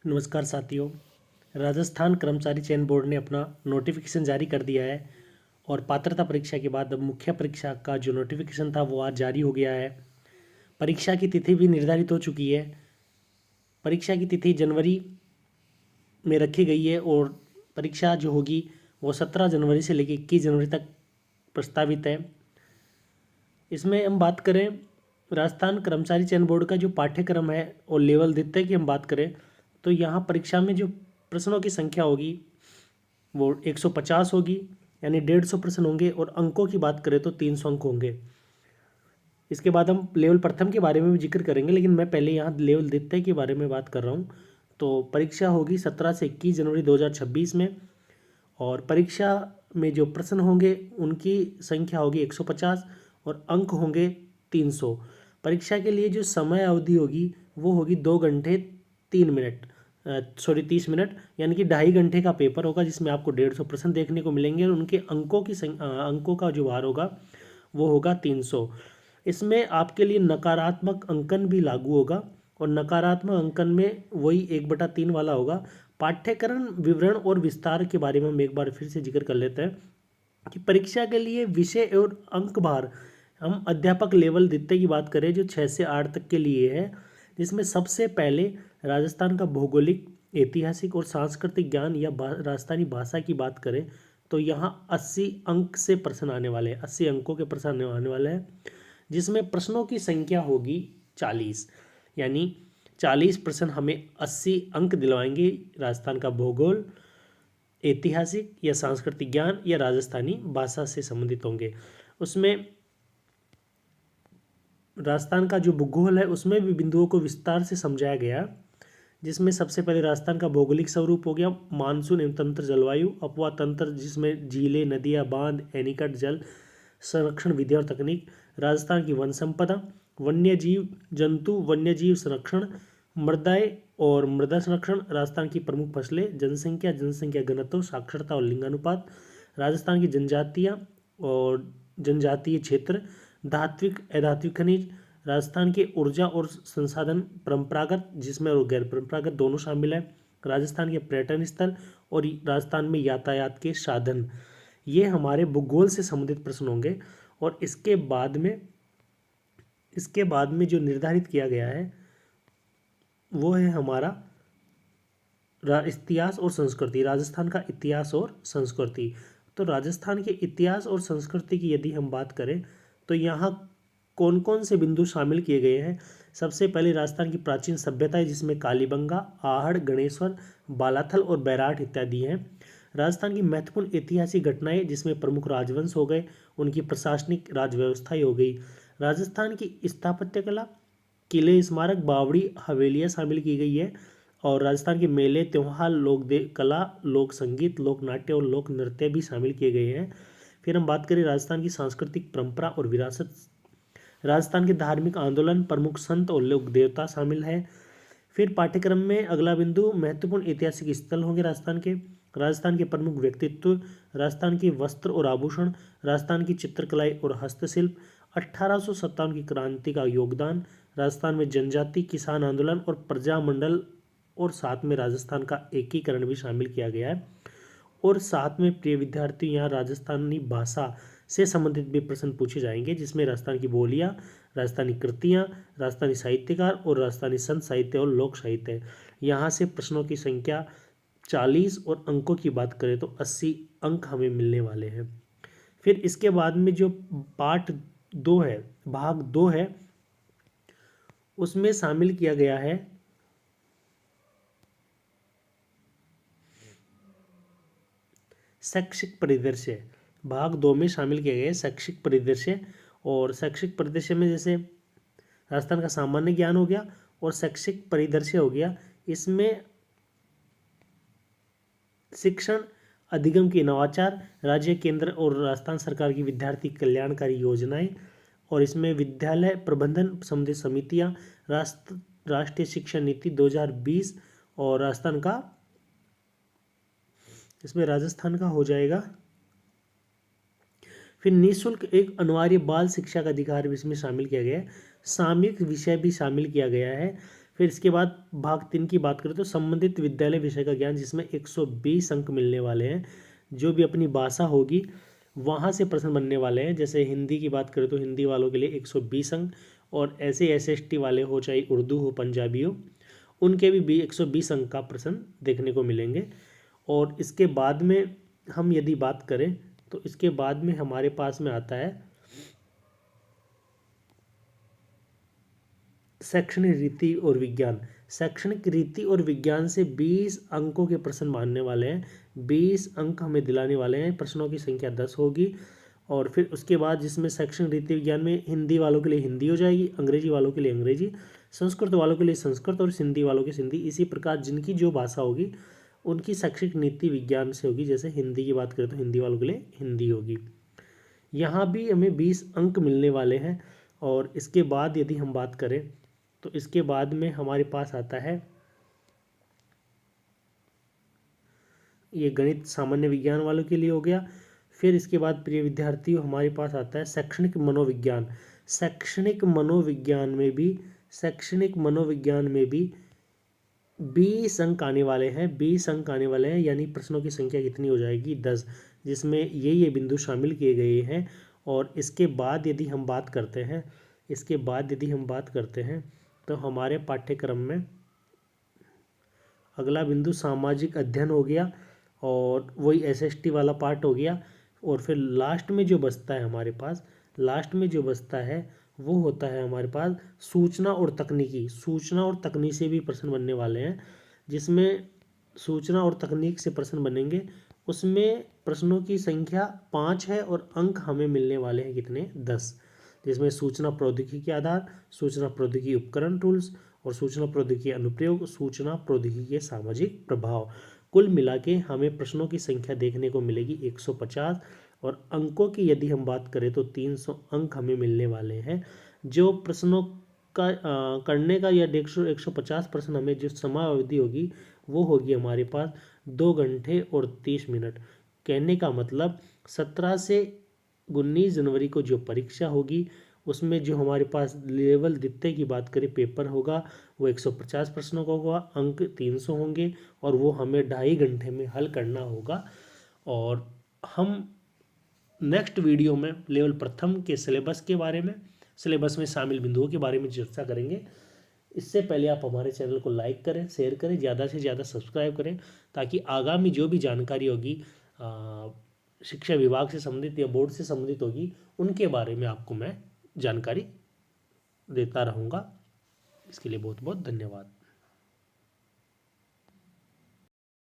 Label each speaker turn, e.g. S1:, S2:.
S1: नमस्कार साथियों। राजस्थान कर्मचारी चयन बोर्ड ने अपना नोटिफिकेशन जारी कर दिया है और पात्रता परीक्षा के बाद अब मुख्य परीक्षा का जो नोटिफिकेशन था वो आज जारी हो गया है। परीक्षा की तिथि भी निर्धारित हो चुकी है। परीक्षा की तिथि जनवरी में रखी गई है और परीक्षा जो होगी वो 17 जनवरी से लेकर 21 जनवरी तक प्रस्तावित है। इसमें हम बात करें राजस्थान कर्मचारी चयन बोर्ड का जो पाठ्यक्रम है और लेवल द्वितीय की हम बात करें तो यहाँ परीक्षा में जो प्रश्नों की संख्या होगी वो 150 होगी, यानी 150 प्रश्न होंगे और अंकों की बात करें तो 300 अंक होंगे। इसके बाद हम लेवल प्रथम के बारे में भी जिक्र करेंगे, लेकिन मैं पहले यहाँ लेवल द्वितीय के बारे में बात कर रहा हूँ। तो परीक्षा होगी 17 से 21 जनवरी 2026 में और परीक्षा में जो प्रश्न होंगे उनकी संख्या होगी 150 और अंक होंगे 300। परीक्षा के लिए जो समय अवधि होगी वो होगी 2 घंटे 30 मिनट, यानी कि 2.5 घंटे का पेपर होगा जिसमें आपको 150 प्रश्न देखने को मिलेंगे और उनके अंकों का जो भार होगा वो होगा 300। इसमें आपके लिए नकारात्मक अंकन भी लागू होगा और नकारात्मक अंकन में वही 1/3 वाला होगा। पाठ्यक्रम विवरण और विस्तार के बारे में हम एक बार फिर से जिक्र कर लेते हैं कि परीक्षा के लिए विषय और अंक भार हम अध्यापक लेवल द्वितीय की बात करें जो 6 से 8 तक के लिए है, जिसमें सबसे पहले राजस्थान का भौगोलिक, ऐतिहासिक और सांस्कृतिक ज्ञान या राजस्थानी भाषा की बात करें तो यहाँ 80 अंक से प्रश्न आने वाले हैं, 80 अंकों के प्रश्न आने वाले हैं, जिसमें प्रश्नों की संख्या होगी 40, यानी 40 प्रश्न हमें 80 अंक दिलवाएंगे। राजस्थान का भूगोल, ऐतिहासिक या सांस्कृतिक ज्ञान या राजस्थानी भाषा से संबंधित होंगे। उसमें राजस्थान का जो भूगोल है उसमें भी बिंदुओं को विस्तार से समझाया गया, जिसमें सबसे पहले राजस्थान का भौगोलिक स्वरूप हो गया, मानसून एवं तंत्र, जलवायु, अपवा तंत्र जिसमें झीलें, नदियाँ, बांध, एनीकट, जल संरक्षण विधि और तकनीक, राजस्थान की वन संपदा, वन्य जीव जंतु, वन्य जीव संरक्षण, मृदाएं और मृदा संरक्षण, राजस्थान की प्रमुख फसलें, जनसंख्या, जनसंख्या घनत्व, साक्षरता और लिंगानुपात, राजस्थान की जनजातियाँ और जनजातीय क्षेत्र, धात्विक अधात्विक खनिज, राजस्थान के ऊर्जा और संसाधन परंपरागत जिसमें और गैर परंपरागत दोनों शामिल है, राजस्थान के पर्यटन स्थल और राजस्थान में यातायात के साधन। ये हमारे भूगोल से संबंधित प्रश्न होंगे। और इसके बाद में जो निर्धारित किया गया है वो है हमारा इतिहास और संस्कृति, राजस्थान का इतिहास और संस्कृति। तो राजस्थान के इतिहास और संस्कृति की यदि हम बात करें तो यहाँ कौन कौन से बिंदु शामिल किए गए हैं। सबसे पहले राजस्थान की प्राचीन सभ्यताएं जिसमें कालीबंगा, आहड़, गणेश्वर, बालाथल और बैराठ इत्यादि हैं। राजस्थान की महत्वपूर्ण ऐतिहासिक घटनाएं जिसमें प्रमुख राजवंश हो गए, उनकी प्रशासनिक राजव्यवस्था हो गई। राजस्थान की स्थापत्य कला, किले, स्मारक, बावड़ी, हवेलियाँ शामिल की गई है। और राजस्थान के मेले, त्योहार, कला, लोक संगीत, लोक नाट्य और लोक नृत्य भी शामिल किए गए हैं। फिर हम बात करें राजस्थान की सांस्कृतिक परंपरा और विरासत, राजस्थान के धार्मिक आंदोलन, प्रमुख संत और लोक देवता शामिल है। फिर पाठ्यक्रम में अगला बिंदु महत्वपूर्ण ऐतिहासिक स्थल होंगे राजस्थान के प्रमुख व्यक्तित्व, राजस्थान के वस्त्र और आभूषण, राजस्थान की चित्रकलाई और हस्तशिल्प, 1857 की क्रांति का योगदान, राजस्थान में जनजाति, किसान आंदोलन और प्रजामंडल, और साथ में राजस्थान का एकीकरण भी शामिल किया गया है। और साथ में प्रिय विद्यार्थी यहाँ राजस्थानी भाषा से संबंधित भी प्रश्न पूछे जाएंगे, जिसमें राजस्थान की बोलियाँ, राजस्थानी कृतियाँ, राजस्थानी साहित्यकार और राजस्थानी संत साहित्य और लोक साहित्य। यहाँ से प्रश्नों की संख्या 40 और अंकों की बात करें तो 80 अंक हमें मिलने वाले हैं। फिर इसके बाद में जो पार्ट 2 है, भाग 2 है, उसमें शामिल किया गया है शैक्षिक परिदृश्य। भाग 2 में शामिल किया गया है शैक्षिक परिदृश्य। और शैक्षिक परिदृश्य में जैसे राजस्थान का सामान्य ज्ञान हो गया और शैक्षिक परिदृश्य हो गया। इसमें शिक्षण अधिगम के नवाचार, राज्य, केंद्र और राजस्थान सरकार की विद्यार्थी कल्याणकारी योजनाएं, और इसमें विद्यालय प्रबंधन संबंधित समितियां, राष्ट्रीय शिक्षा नीति 2020 और राजस्थान का हो जाएगा। फिर निःशुल्क एक अनिवार्य बाल शिक्षा का अधिकार भी इसमें शामिल किया गया है। सामयिक विषय भी शामिल किया गया है। फिर इसके बाद भाग 3 की बात करें तो संबंधित विद्यालय विषय का ज्ञान, जिसमें 120 अंक मिलने वाले हैं। जो भी अपनी भाषा होगी वहाँ से प्रश्न बनने वाले हैं। जैसे हिंदी की बात करें तो हिंदी वालों के लिए 120 अंक, और ऐसे SST वाले हो, चाहे उर्दू हो, पंजाबी हो, उनके भी 120 अंक का प्रश्न देखने को मिलेंगे। और इसके बाद में हम यदि बात करें तो इसके बाद में हमारे पास में आता है शैक्षणिक रीति और विज्ञान। शैक्षणिक रीति और विज्ञान से 20 अंकों के प्रश्न मानने वाले हैं। 20 अंक हमें दिलाने वाले हैं। प्रश्नों की संख्या 10 होगी। और फिर उसके बाद जिसमें शैक्षणिक रीति विज्ञान में हिंदी वालों के लिए हिंदी हो जाएगी, अंग्रेजी वालों के लिए अंग्रेजी, संस्कृत वालों के लिए संस्कृत और सिंधी वालों की सिंधी। इसी प्रकार जिनकी जो भाषा होगी उनकी शैक्षिक नीति विज्ञान से होगी। जैसे हिंदी की बात करें तो हिंदी वालों के लिए हिंदी होगी। यहाँ भी हमें 20 अंक मिलने वाले हैं। और इसके बाद यदि हम बात करें तो इसके बाद में हमारे पास आता है ये गणित सामान्य विज्ञान वालों के लिए हो गया। फिर इसके बाद प्रिय विद्यार्थियों हमारे पास आता है शैक्षणिक मनोविज्ञान। शैक्षणिक मनोविज्ञान में भी 20 अंक आने वाले हैं। 20 अंक आने वाले हैं, यानी प्रश्नों की संख्या कितनी हो जाएगी? 10, जिसमें ये बिंदु शामिल किए गए हैं। और इसके बाद यदि हम बात करते हैं तो हमारे पाठ्यक्रम में अगला बिंदु सामाजिक अध्ययन हो गया, और वही SST वाला पार्ट हो गया। और फिर लास्ट में जो बचता है वो होता है हमारे पास सूचना और तकनीकी। सूचना और तकनीक से भी प्रश्न बनने वाले हैं। जिसमें सूचना और तकनीक से प्रश्न बनेंगे, उसमें प्रश्नों की संख्या 5 है और अंक हमें मिलने वाले हैं कितने? 10। जिसमें सूचना प्रौद्योगिकी के आधार, सूचना प्रौद्योगिकी उपकरण टूल्स, और सूचना प्रौद्योगिकी अनुप्रयोग, सूचना प्रौद्योगिकी के सामाजिक प्रभाव। कुल मिला के हमें प्रश्नों की संख्या देखने को मिलेगी 150। और अंकों की यदि हम बात करें तो 300 अंक हमें मिलने वाले हैं। जो प्रश्नों का करने का या 150 प्रश्न हमें जो समय अवधि होगी वो होगी हमारे पास 2 घंटे और 30 मिनट। कहने का मतलब 17 से 19 जनवरी को जो परीक्षा होगी उसमें जो हमारे पास लेवल द्वितीय की बात करें पेपर होगा वो 150 प्रश्नों का होगा, अंक 300 होंगे, और वो हमें 2.5 घंटे में हल करना होगा। और हम नेक्स्ट वीडियो में लेवल प्रथम के सिलेबस में शामिल बिंदुओं के बारे में चर्चा करेंगे। इससे पहले आप हमारे चैनल को लाइक करें, शेयर करें, ज़्यादा से ज़्यादा सब्सक्राइब करें, ताकि आगामी जो भी जानकारी होगी शिक्षा विभाग से संबंधित या बोर्ड से संबंधित होगी उनके बारे में आपको मैं जानकारी देता रहूँगा। इसके लिए बहुत बहुत धन्यवाद।